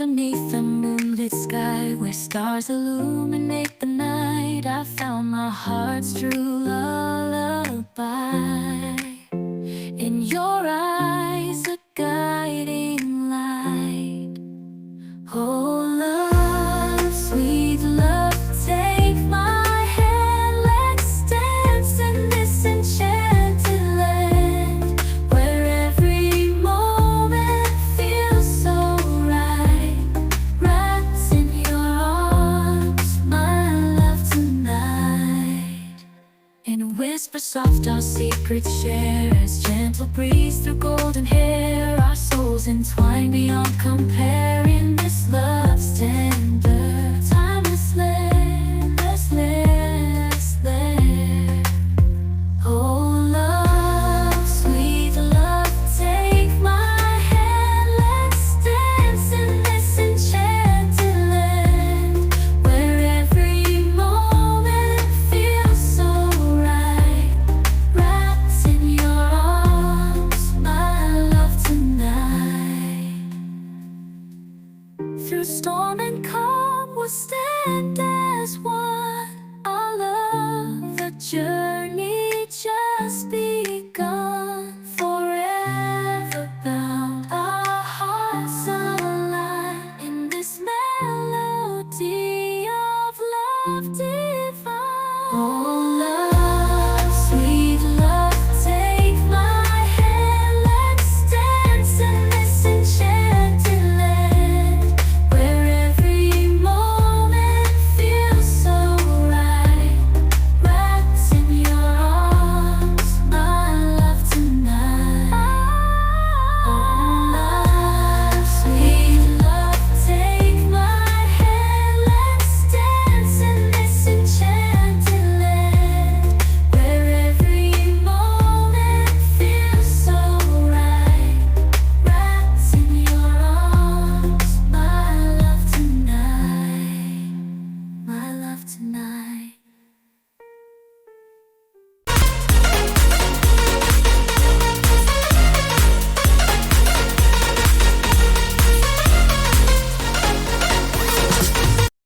Underneath the moonlit sky, where stars illuminate the night, I found my heart's true lullaby. In your eyes, a guiding light. Oh, love, sweet love, take my hand. Let's dance in this enchanted land, where every moment feels so right. Wrapped in your arms, my love, tonight. In a whisper soft, our secrets share, as gentle breeze through golden hair. Our souls entwined beyond compare in this love's tender, timeless land, restless there. Oh, love, sweet love, take my hand. Let's dance in this enchanted land, where every moment feels so right. Wrapped in your arms, my love, tonight. Through storm and calm, we'll stand as one. Our love, the journey just begun. Forever bound, our hearts align in this melody of love.